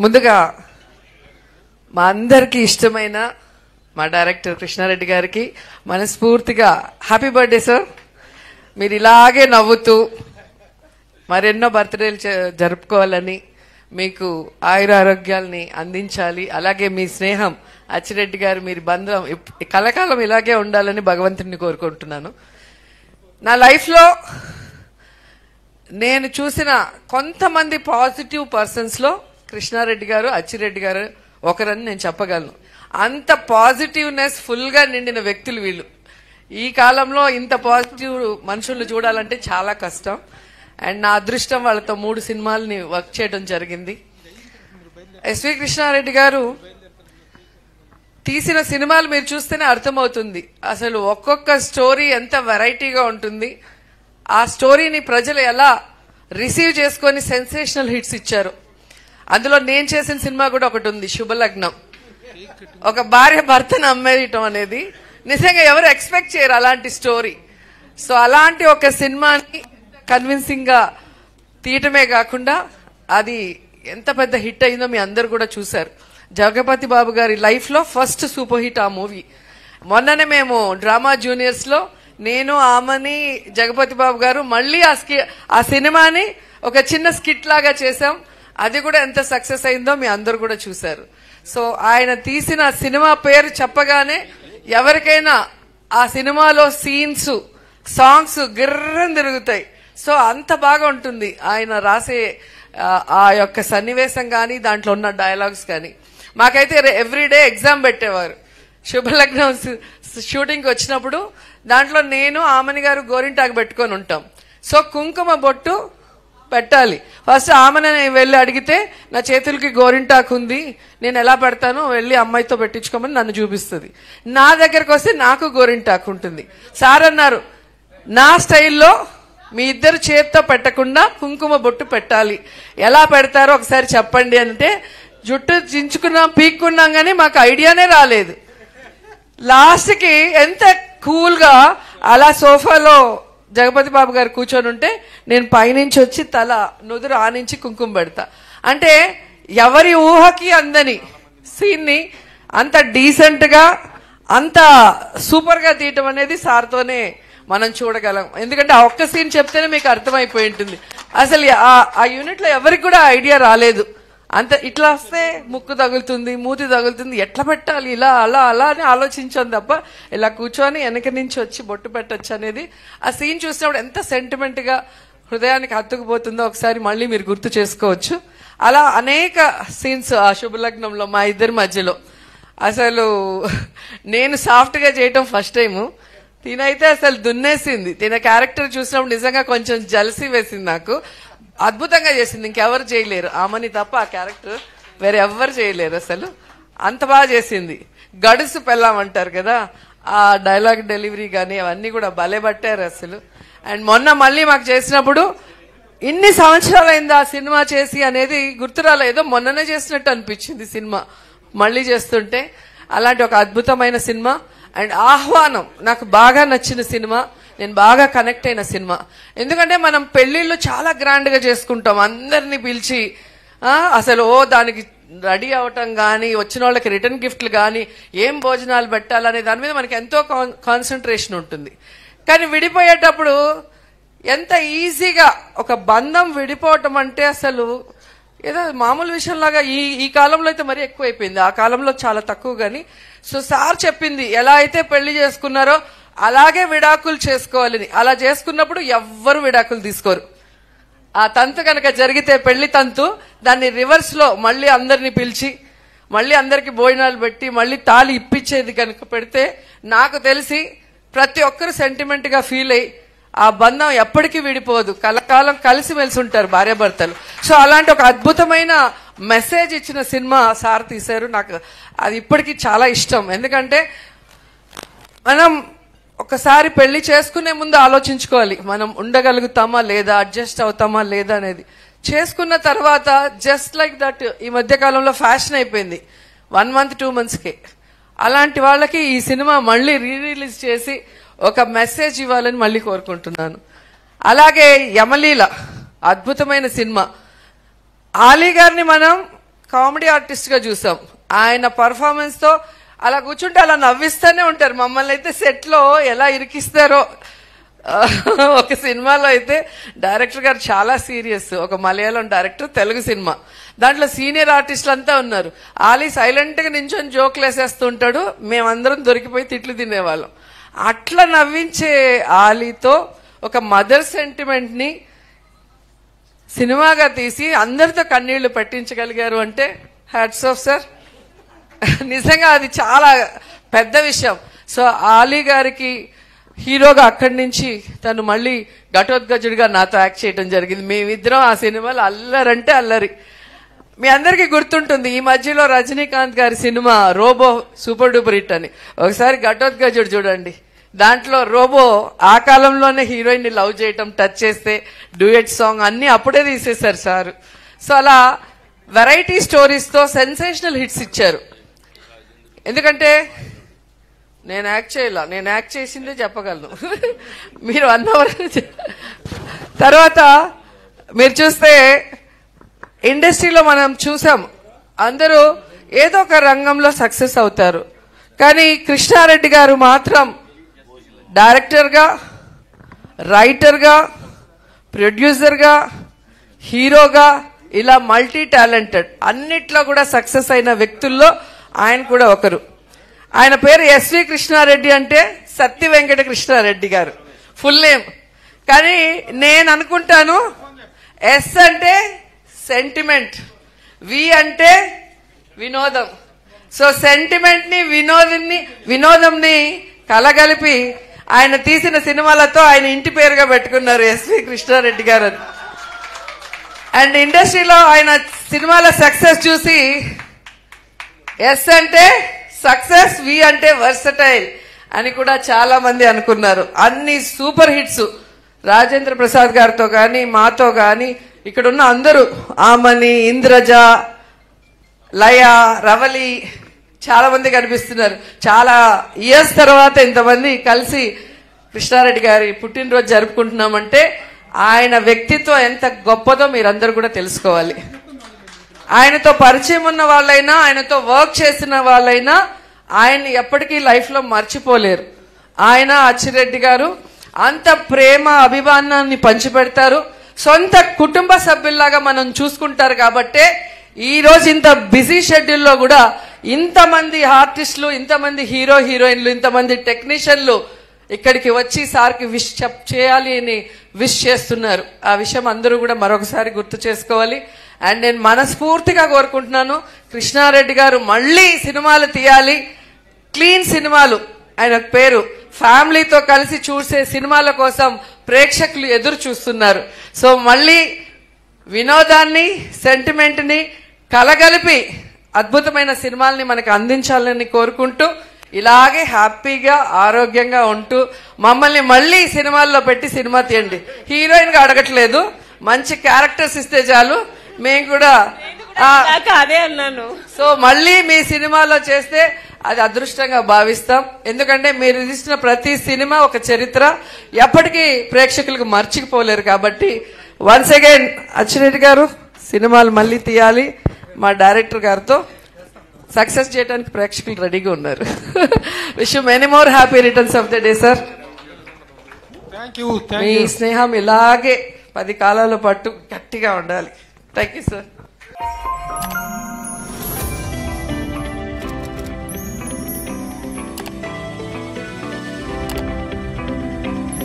ముందుగా మా అందరికీ ఇష్టమైన మా డైరెక్టర్ కృష్ణారెడ్డి గారికి మనస్ఫూర్తిగా హ్యాపీ బర్త్డే సార్. మీరు ఇలాగే నవ్వుతూ మరెన్నో బర్త్డేలు జరుపుకోవాలని, మీకు ఆయురారోగ్యాల్ని అందించాలి. అలాగే మీ స్నేహం అచ్చిరెడ్డి గారు, మీరు బంధం కలకాలం ఇలాగే ఉండాలని భగవంతుడిని కోరుకుంటున్నాను. నా లైఫ్లో నేను చూసిన కొంతమంది పాజిటివ్ పర్సన్స్లో కృష్ణారెడ్డి గారు, అచ్చిరెడ్డి గారు ఒకరని నేను చెప్పగలను. అంత పాజిటివ్నెస్ ఫుల్గా నిండిన వ్యక్తులు వీళ్ళు. ఈ కాలంలో ఇంత పాజిటివ్ మనుషులు చూడాలంటే చాలా కష్టం. అండ్ నా అదృష్టం వాళ్ళతో 3 సినిమాలని వర్క్ చేయడం జరిగింది. ఎస్వి కృష్ణారెడ్డి గారు తీసిన సినిమాలు మీరు చూస్తేనే అర్థమవుతుంది అసలు ఒక్కొక్క స్టోరీ ఎంత వెరైటీగా ఉంటుంది. ఆ స్టోరీని ప్రజలు ఎలా రిసీవ్ చేసుకొని సెన్సేషనల్ హిట్స్ ఇచ్చారు. అందులో నేను చేసిన సినిమా కూడా ఒకటి ఉంది, శుభలగ్నం. ఒక భార్య భర్తను అమ్మేయటం అనేది నిజంగా ఎవరు ఎక్స్పెక్ట్ చేయరు అలాంటి స్టోరీ. సో అలాంటి ఒక సినిమాని కన్విన్సింగ్ గా తీయటమే కాకుండా అది ఎంత పెద్ద హిట్ అయిందో మీ అందరు కూడా చూశారు. జగపతి బాబు గారి లైఫ్ లో ఫస్ట్ సూపర్ హిట్ ఆ మూవీ. మొన్ననే మేము డ్రామా జూనియర్స్ లో నేను, ఆమని, జగపతి బాబు గారు మళ్ళీ ఆ సినిమాని ఒక చిన్న స్కిట్ లాగా చేశాం. అది కూడా ఎంత సక్సెస్ అయిందో మీ అందరు కూడా చూశారు. సో ఆయన తీసిన సినిమా పేరు చెప్పగానే ఎవరికైనా ఆ సినిమాలో సీన్స్, సాంగ్స్ గిర్రం తిరుగుతాయి. సో అంత బాగా ఉంటుంది ఆయన రాసే ఆ యొక్క సన్నివేశం కానీ, దాంట్లో ఉన్న డైలాగ్స్ కానీ. మాకైతే ఎవ్రీడే ఎగ్జామ్ పెట్టేవారు. శుభలగ్నం షూటింగ్కి వచ్చినప్పుడు దాంట్లో నేను, ఆమని గారు గోరింటాకు పెట్టుకొని ఉంటాం. సో కుంకుమ బొట్టు పెట్టాలి. ఫస్ట్ ఆమెను వెళ్ళి అడిగితే నా చేతులకి గోరింటాకు ఉంది, నేను ఎలా పెడతానో వెళ్ళి అమ్మాయితో పెట్టించుకోమని నన్ను చూపిస్తుంది. నా దగ్గరకు వస్తే నాకు గోరింటాకు ఉంటుంది. సార్ అన్నారు, నా స్టైల్లో మీ ఇద్దరు చేత్తో పెట్టకుండా కుంకుమ బొట్టు పెట్టాలి, ఎలా పెడతారో ఒకసారి చెప్పండి అంటే జుట్టు చించుకున్నాం, పీక్కున్నాం, కానీ మాకు ఐడియానే రాలేదు. లాస్ట్కి ఎంత కూల్గా అలా సోఫాలో జగపతి బాబు గారు కూర్చొని ఉంటే నేను పైనుంచి వచ్చి తల నుదురు ఆనించి కుంకుమ పెడతా. అంటే ఎవరి ఊహకి అందని సీన్ని అంత డీసెంట్ గా, అంత సూపర్ గా తీయటం అనేది సార్తోనే మనం చూడగలం. ఎందుకంటే ఆ ఒక్క సీన్ చెప్తేనే మీకు అర్థమైపోయి ఉంటుంది. అసలు ఆ యూనిట్ లో ఎవరికి కూడా ఐడియా రాలేదు. అంత ఇట్లా వస్తే ముక్కు తగులుతుంది, మూతి తగులుతుంది, ఎట్లా పెట్టాలి, ఇలా అలా అలా అని ఆలోచించాను తప్ప ఇలా కూర్చొని వెనక నుంచి వచ్చి బొట్టు పెట్టచ్చు అనేది ఆ సీన్ చూసినప్పుడు ఎంత సెంటిమెంట్ గా హృదయానికి హత్తుకుపోతుందో ఒకసారి మళ్ళీ మీరు గుర్తు చేసుకోవచ్చు. అలా అనేక సీన్స్ ఆ శుభలగ్నంలో మా ఇద్దరి మధ్యలో. అసలు నేను సాఫ్ట్ గా చేయటం ఫస్ట్ టైము, తినైతే అసలు దున్నేసింది. తిన క్యారెక్టర్ చూసినప్పుడు నిజంగా కొంచెం జలసి వేసింది నాకు. అద్భుతంగా చేసింది, ఇంకెవరు చేయలేరు. ఆమెని తప్ప ఆ క్యారెక్టర్ వేరే ఎవ్వరు చేయలేరు. అసలు అంత బాగా చేసింది. గడుసు పెళ్ళామంటారు కదా, ఆ డైలాగ్ డెలివరీ కానీ అవన్నీ కూడా భలే పట్టారు అసలు. అండ్ మొన్న మళ్ళీ మాకు చేసినప్పుడు ఇన్ని సంవత్సరాలైంది ఆ సినిమా చేసి అనేది గుర్తురాలేదో, మొన్ననే చేసినట్టు అనిపించింది సినిమా మళ్ళీ చేస్తుంటే. అలాంటి ఒక అద్భుతమైన సినిమా. అండ్ ఆహ్వానం నాకు బాగా నచ్చిన సినిమా, నేను బాగా కనెక్ట్ అయిన సినిమా. ఎందుకంటే మనం పెళ్లిళ్ళు చాలా గ్రాండ్ గా చేసుకుంటాం, అందరినీ పిలిచి అసలు దానికి రెడీ అవటం కానీ, వచ్చిన వాళ్ళకి రిటర్న్ గిఫ్ట్లు కానీ, ఏం భోజనాలు పెట్టాలనే దాని మీద మనకి ఎంతో కాన్సన్ట్రేషన్ ఉంటుంది. కానీ విడిపోయేటప్పుడు ఎంత ఈజీగా ఒక బంధం విడిపోవటం అంటే అసలు ఏదో మామూలు విషయంలాగా ఈ కాలంలో అయితే మరీ ఎక్కువైపోయింది, ఆ కాలంలో చాలా తక్కువ. కానీ సో సార్ చెప్పింది ఎలా అయితే పెళ్లి చేసుకున్నారో అలాగే విడాకులు చేసుకోవాలని. అలా చేసుకున్నప్పుడు ఎవ్వరు విడాకులు తీసుకోరు. ఆ తంతు కనుక జరిగితే పెళ్లి తంతు, దాన్ని రివర్స్ లో మళ్ళీ అందరినీ పిలిచి మళ్ళీ అందరికి భోజనాలు పెట్టి మళ్ళీ తాళి ఇప్పించేది కనుక పెడితే నాకు తెలిసి ప్రతి ఒక్కరు సెంటిమెంట్ గా ఫీల్ అయ్యి ఆ బంధం ఎప్పటికీ విడిపోదు, కలకాలం కలిసిమెలిసి ఉంటారు భార్యాభర్తలు. సో అలాంటి ఒక అద్భుతమైన మెసేజ్ ఇచ్చిన సినిమా సార్ తీశారు. నాకు అది ఇప్పటికీ చాలా ఇష్టం. ఎందుకంటే మనం ఒకసారి పెళ్లి చేసుకునే ముందు ఆలోచించుకోవాలి, మనం ఉండగలుగుతామా లేదా, అడ్జస్ట్ అవుతామా లేదా అనేది. చేసుకున్న తర్వాత జస్ట్ లైక్ దట్ ఈ మధ్య కాలంలో ఫ్యాషన్ అయిపోయింది 1 month 2 monthsకే. అలాంటి వాళ్ళకి ఈ సినిమా మళ్ళీ రిలీజ్ చేసి ఒక మెసేజ్ ఇవ్వాలని మళ్ళీ కోరుకుంటున్నాను. అలాగే యమలీల అద్భుతమైన సినిమా. ఆలీ గారిని మనం కామెడీ ఆర్టిస్ట్ గా చూసాం. ఆయన పర్ఫార్మెన్స్ తో అలా కూర్చుంటే అలా నవ్విస్తూనే ఉంటారు. మమ్మల్ని అయితే సెట్ లో ఎలా ఇరికిస్తారో. ఒక సినిమాలో అయితే డైరెక్టర్ గారు చాలా సీరియస్, ఒక మలయాళం డైరెక్టర్, తెలుగు సినిమా, దాంట్లో సీనియర్ ఆర్టిస్టులు అంతా ఉన్నారు. ఆలీ సైలెంట్ గా నించొని జోక్లు వేసేస్తూ ఉంటాడు, మేమందరం దొరికిపోయి తిట్లు తినేవాళ్ళం. అట్లా నవ్వించే ఆలీతో ఒక మదర్ సెంటిమెంట్ ని సినిమాగా తీసి అందరితో కన్నీళ్లు పెట్టించగలిగారు అంటే హ్యాట్స్ ఆఫ్ సార్. నిజంగా అది చాలా పెద్ద విషయం. సో ఆలీ గారికి హీరోగా అక్కడి నుంచి తను మళ్ళీ ఘటోత్కచుడిగా నాతో యాక్ట్ చేయడం జరిగింది. మేమిద్దరం ఆ సినిమాలో అల్లరంటే అల్లరి. మీ అందరికీ గుర్తుంటుంది, ఈ మధ్యలో రజనీకాంత్ గారి cinema Robo super duper hit అని. ఒకసారి ఘటోత్కచుడు చూడండి, దాంట్లో రోబో ఆ కాలంలోనే హీరోయిన్ ని లవ్ చేయటం, టచ్ చేస్తే డ్యూయట్ సాంగ్ అన్ని అప్పుడే తీసేశారు సార్. సో అలా వెరైటీ స్టోరీస్ తో సెన్సేషనల్ హిట్స్ ఇచ్చారు. ఎందుకంటే నేను యాక్ట్ చేయాల, నేను యాక్ట్ చేసిందే చెప్పగలను. మీరు 1 అవర్ తర్వాత మీరు చూస్తే ఇండస్ట్రీలో మనం చూసాం, అందరూ ఏదో ఒక రంగంలో సక్సెస్ అవుతారు. కానీ కృష్ణారెడ్డి గారు మాత్రం డైరెక్టర్గా, రైటర్గా, ప్రొడ్యూసర్గా, హీరోగా ఇలా మల్టీ టాలెంటెడ్ అన్నిట్లో కూడా సక్సెస్ అయిన వ్యక్తుల్లో ఆయన కూడా ఒకరు. ఆయన పేరు ఎస్వి కృష్ణారెడ్డి అంటే సత్య వెంకట కృష్ణారెడ్డి గారు ఫుల్ నేమ్. కానీ నేను అనుకుంటాను ఎస్ అంటే సెంటిమెంట్, వి అంటే వినోదం. సో సెంటిమెంట్ ని వినోదంని కలగలిపి ఆయన తీసిన సినిమాలతో ఆయన ఇంటి పేరుగా పెట్టుకున్నారు ఎస్వి కృష్ణారెడ్డి గారు. అండ్ ఇండస్ట్రీలో ఆయన సినిమాల సక్సెస్ చూసి ఎస్ అంటే సక్సెస్, వి అంటే వర్సటైల్ అని కూడా చాలా మంది అనుకున్నారు. అన్ని సూపర్ హిట్స్ రాజేంద్ర ప్రసాద్ గారితో గాని, మాతో గాని, ఇక్కడున్న అందరూ, ఆమని, ఇంద్రజ, లయ, రవలి, చాలా మంది కనిపిస్తున్నారు. చాలా ఇయర్స్ తర్వాత ఇంతమంది కలిసి కృష్ణారెడ్డి గారి పుట్టినరోజు జరుపుకుంటున్నామంటే ఆయన వ్యక్తిత్వం ఎంత గొప్పదో మీరందరూ కూడా తెలుసుకోవాలి. ఆయనతో పరిచయం ఉన్న వాళ్ళైనా, ఆయనతో వర్క్ చేసిన వాళ్ళైనా ఆయన్ని ఎప్పటికీ లైఫ్ లో మర్చిపోలేరు. ఆయన అచ్చిరెడ్డి గారు అంత ప్రేమ అభిమానాన్ని పంచిపెడతారు. సొంత కుటుంబ సభ్యుల్లాగా మనం చూసుకుంటారు. కాబట్టే ఈ రోజు ఇంత బిజీ షెడ్యూల్లో కూడా ఇంతమంది ఆర్టిస్టులు, ఇంతమంది హీరో హీరోయిన్లు, ఇంతమంది టెక్నీషియన్లు ఇక్కడికి వచ్చి సార్కి విష్ చేయాలి అని విష్ చేస్తున్నారు. ఆ విషయం అందరూ కూడా మరొకసారి గుర్తు చేసుకోవాలి. అండ్ నేను మనస్ఫూర్తిగా కోరుకుంటున్నాను, కృష్ణారెడ్డి గారు మళ్ళీ సినిమాలు తీయాలి, క్లీన్ సినిమాలు. ఆయన పేరు ఫ్యామిలీతో కలిసి చూసే సినిమాల కోసం ప్రేక్షకులు ఎదురు చూస్తున్నారు. సో మళ్ళీ వినోదాన్ని, సెంటిమెంట్ ని కలగలిపి అద్భుతమైన సినిమాల్ని మనకు అందించాలని కోరుకుంటూ, ఇలాగే హ్యాపీగా ఆరోగ్యంగా ఉంటూ మమ్మల్ని మళ్ళీ సినిమాల్లో పెట్టి సినిమా తీయండి. హీరోయిన్ గా అడగట్లేదు, మంచి క్యారెక్టర్స్ ఇస్తే చాలు, మేము కూడా అదే అన్నాను. సో మళ్ళీ మీ సినిమాలో చేస్తే అది అదృష్టంగా భావిస్తాం. ఎందుకంటే మీరు తీసిన ప్రతి సినిమా ఒక చరిత్ర, ఎప్పటికీ ప్రేక్షకులకు మర్చిపోలేరు. కాబట్టి వన్స్ అగైన్ అచ్చిరెడ్డి గారు సినిమాలు మళ్ళీ తీయాలి, మా డైరెక్టర్ గారితో సక్సెస్ చేయడానికి ప్రేక్షకులు రెడీగా ఉన్నారు. Wish you many more happy returns of the day sir. మీ స్నేహం ఇలాగే 10 కాలాల పాటు గట్టిగా ఉండాలి. Thank you sir.